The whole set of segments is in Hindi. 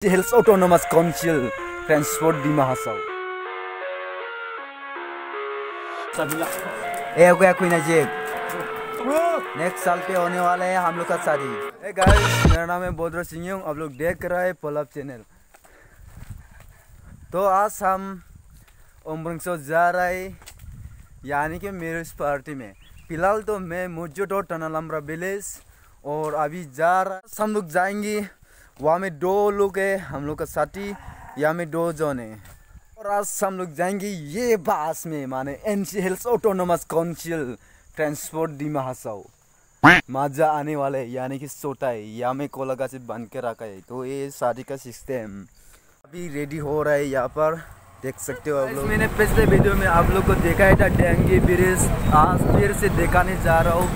Hills Autonomous Council Transport di Mahasau. कोई कोई नजीब नेक्स्ट साल पे होने वाले हैं हम लोग का शादी। गाइस मेरा नाम है बोधरा सिंह, आप लोग देख रहे हैं पलप चैनल। तो आज हम उम्रंगसो जा रहे हैं, यानी कि मेरे इस पार्टी में। फिलहाल तो मैं मौजूद हूँ टनालम्बरा विलेज और अभी जा रहा हम लोग जाएंगे। वहाँ में 2 लोग है हम लोग का साथी, यहाँ में 2 जन है। और आज हम लोग जाएंगे ये बस में, माने NC Hills autonomous council transport the महासाओ। मजा आने वाला है, यानी कि सोता है यहाँ में कोलगा से बन के रखा है। तो ये शादी का सिस्टम अभी रेडी हो रहा है, यहाँ पर देख सकते हो आप लोग। मैंने पिछले वीडियो में आप लोग को देखा है था डेंगी ब्रिज, आज फिर से दिखाने जा रहा हूँ।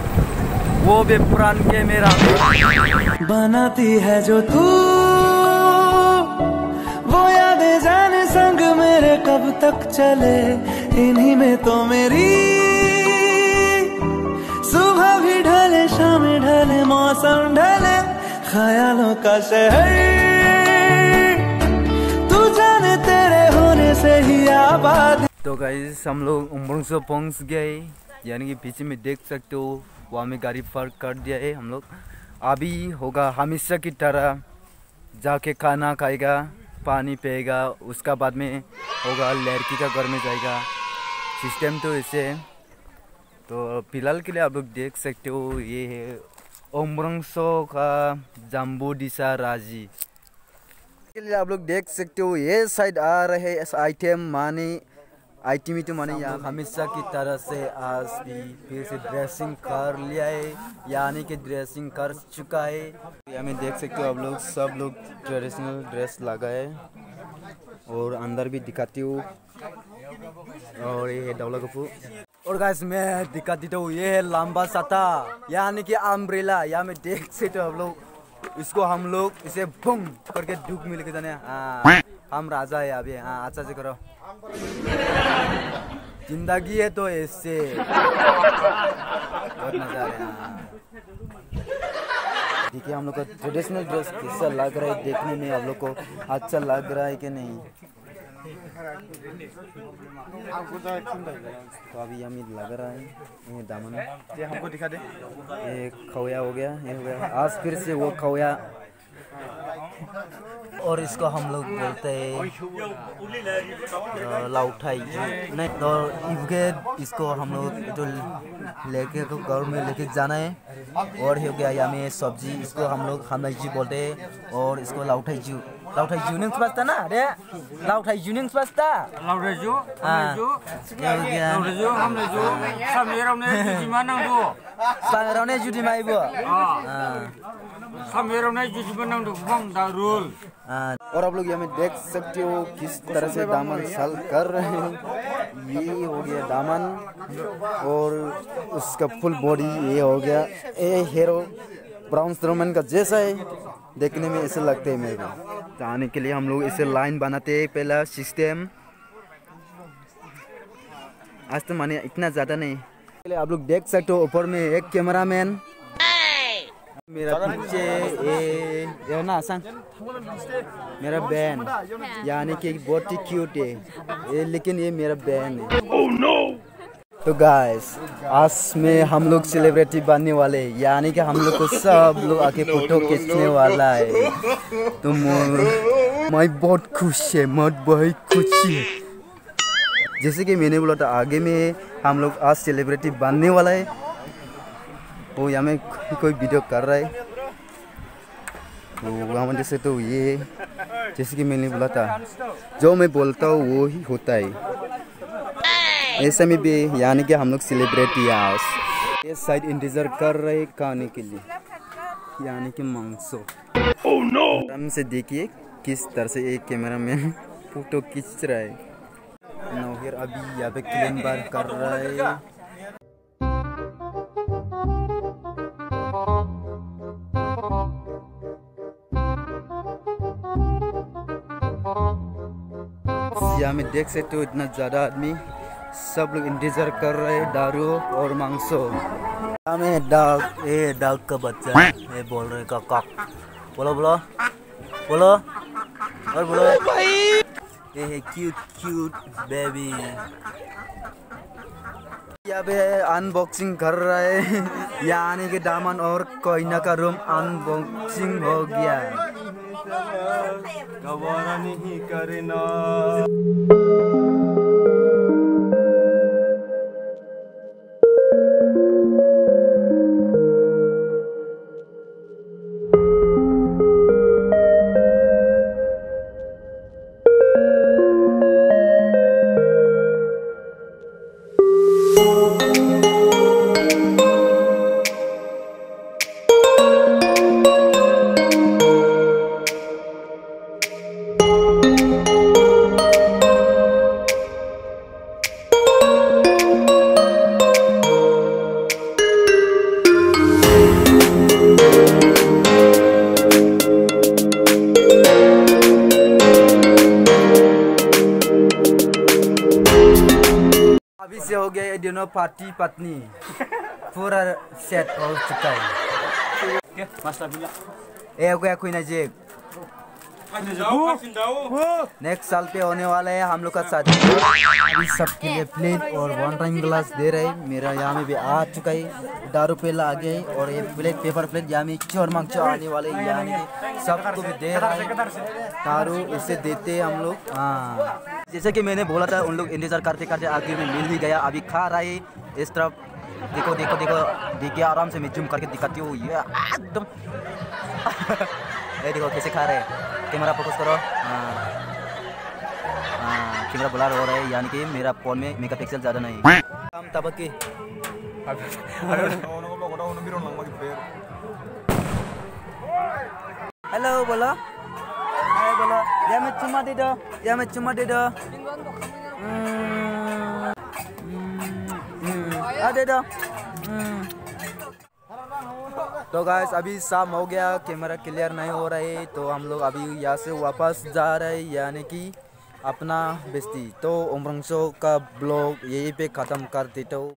वो भी पुरान के मेरा बनाती है जो तू, वो यादें जाने संग मेरे कब तक चले। इन्हीं में तो मेरी सुबह भी ढले शाम ढले मौसम ढले, ख्यालों का शहर तू जाने तेरे होने से ही आबाद। तो गाइस हम लोग उम्रंगसो पहुंच गए, यानी कि पीछे में देख सकते हो वहाँ में गाड़ी पार्क कर दिया है। हम लोग अभी होगा हमेशा की तरह जाके खाना खाएगा, पानी पिएगा, उसका बाद में होगा लड़की का घर में जाएगा। सिस्टम तो ऐसे है। तो फिलहाल के लिए आप लोग देख सकते हो ये है उम्रंगसो का जम्बू डिसा राजी के लिए। आप लोग देख सकते हो ये साइड आ रहे आइटम माने आइटम तो माने यहाँ हमेशा की तरह से आज भी फिर से ड्रेसिंग कर लिया है, यानी कि ड्रेसिंग कर चुका है। यहाँ में देख सकते हो आप लोग सब लोग ट्रेडिशनल ड्रेस लगाए और अंदर भी दिखाती हूँ। और ये है डबला कपूर। और गाइस मैं दिखा देता हूँ, ये है लंबा छाता यानी कि अम्ब्रेला। यहाँ में देख सकते हो आप लोग, इसको हम लोग इसे बूम करके धूप में लेके जाने। हाँ हम राजा है अभी। हाँ अच्छा से करो, जिंदगी है तो ऐसे बहुत मजा आ रहा है। देखिए हम लोग का ट्रेडिशनल ड्रेस कैसा लग रहा है, देखने में आप लोग को अच्छा लग रहा है कि नहीं। तो अभी हमें लग रहा है ये दामन, ये हमको दिखा दे। ये खौया हो गया, ये हो गया आज फिर से वो खौया। और इसको हम लोग बोलते हैं लाउठाई नहीं, तो इसको हम लोग जो लेके तो घर में लेके जाना है। और हो गया यहाँ में सब्जी, इसको हम लोग हमजी बोलते हैं। और इसको लाउठाई जू नहीं समझता ना रे, लाउठाई जू नहीं समझता। लाउठाई जू सामेरावने जुदी माइबो। और आप लोग यहाँ में देख सकते हो किस तरह से दामन साल कर रहे हैं। ये हो गया दामन और उसका फुल बॉडी ये हो गया। ये हीरो ब्राउन स्ट्रोमैन का जैसा है, देखने में ऐसे लगते हैं मेरे को। आने के लिए हम लोग इसे लाइन बनाते हैं, पहला सिस्टम। आज तो माने इतना ज़्यादा नहीं। आप लोग देख सकते हो ऊपर में एक कैमरामैन, मेरा पीछे ये ना संग मेरा बहन, यानी कि बहुत ही क्यूट है ये, लेकिन ये मेरा बहन है। oh, no! तो गाइस आज में हम लोग सेलिब्रिटी बनने वाले हैं, यानी कि हम लोग को सब लोग आके फोटो खींचने वाला है। तो मैं बहुत खुश है, मैं बहुत खुशी है। जैसे कि मैंने बोला था आगे में हम लोग आज सेलिब्रिटी बनने वाला है। वो यहाँ में कोई वीडियो कर रहा है, तो वहाँ जैसे तो ये जैसे कि मैंने बोला था जो मैं बोलता हूँ वो ही होता है। ऐसे में भी यानी कि हम लोग सेलिब्रिटी आज ये साइड इंतजार कर रहे हैं खाने के लिए, यानी कि मांसो। oh, no! आराम से देखिए किस तरह से एक कैमरा मैन फोटो खींच रहा है। नौकर अभी यहाँ पे क्लीन बार कर रहा है। यहाँ में देख सकते हो इतना ज़्यादा आदमी, सब लोग इंतजार कर रहे हैं दारू और मांसो। यहाँ में डाक का बच्चा ये बोल रहे का बोलो बोलो बोलो और बोलो भाई ये है क्यूट बेबी। यहाँ पे अनबॉक्सिंग कर रहा है यानी कि दामन और कोयना का रूम अनबॉक्सिंग हो गया। गवारा नहीं करना। अभी से हो गया ये दोनों पति पत्नी पूरा सेट हो चुका है। कोई ना जेब नेक्स्ट साल पे होने वाला है हम लोग का शादी। अभी सबके लिए प्लेट और वन टाइम ग्लास दे रहे हैं। मेरा यहाँ में भी आ चुका है, दारू पेला आ गया है और ये प्लेट पेपर प्लेट यहाँ में चोर आने वाले यानी कि सबको भी दे रहा है दारू इसे देते हैं हम लोग। हाँ जैसे कि मैंने बोला था उन लोग इंतजार करते करते आखिर में मिल ही गया। अभी खा रहा है इस तरफ देखो देखो देखो देखिए आराम से मैं जूम करके दिखाती हूँ ये एकदम देखो कैसे खा रहे हैं। कैमरा फोकस करो। हाँ कैमरा ब्लर हो रहा है यानी कि मेरा फोन में मेगापिक्सल ज़्यादा नहीं। काम तबकी हेलो बोलो हाय बोलो या मैं चुम्मा दे दो या मैं चुम्मा दे दो दे दो। तो गाइस अभी शाम हो गया, कैमरा क्लियर नहीं हो रहा है तो हम लोग अभी यहाँ से वापस जा रहे हैं यानी कि अपना बस्ती। तो उमरंग शो का ब्लॉग यहीं पे ख़त्म कर देता हूँ।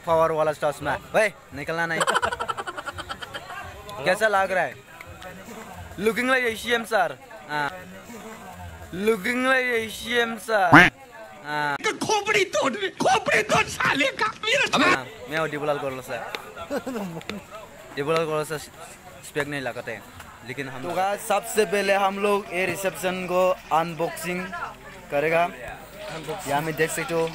पावर वाला स्टॉस में भाई निकलना नहीं। कैसा लग रहा है? Looking like Asian sir. Looking like Asian sir. खोपड़ी तोड़ साले का मैं डिबुलाल कर से स्पेक नहीं लगाते लेकिन हम तो सबसे पहले हम लोग ये रिसेप्शन को अनबॉक्सिंग करेगा। यहाँ में देख सकते हो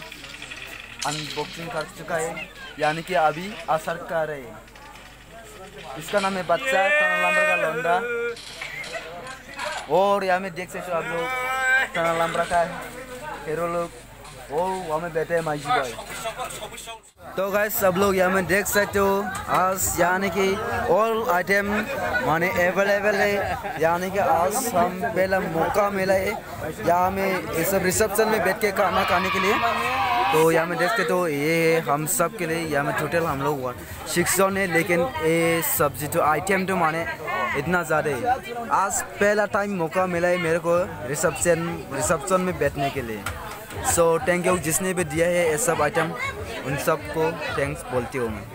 अनबॉक्सिंग कर चुका है यानी कि अभी असर कर रहे हैं। इसका नाम है बच्चा टनलंबर का लौंडा और यहाँ में देख सकते हो आप लोग टनलंबर का हीरो लोग वो वहाँ में बैठे हैं माइजी भाई। तो गाइस सब लोग यहाँ में देख सकते हो आज यानी कि ऑल आइटम माने अवेलेबल है यानी कि आज हम पहला मौका मिला है यहाँ में ये सब रिसेप्शन में बैठ के खाना खाने के लिए। तो यहाँ में देखते तो ये हम सब के लिए यहाँ में टोटल हम लोग 6 जन है लेकिन ये सब्जी तो आइटम तो माने इतना ज़्यादा है। आज पहला टाइम मौका मिला है मेरे को रिसेप्शन में बैठने के लिए। सो थैंक यू जिसने भी दिया है ये सब आइटम उन सबको थैंक्स बोलती हूँ मैं।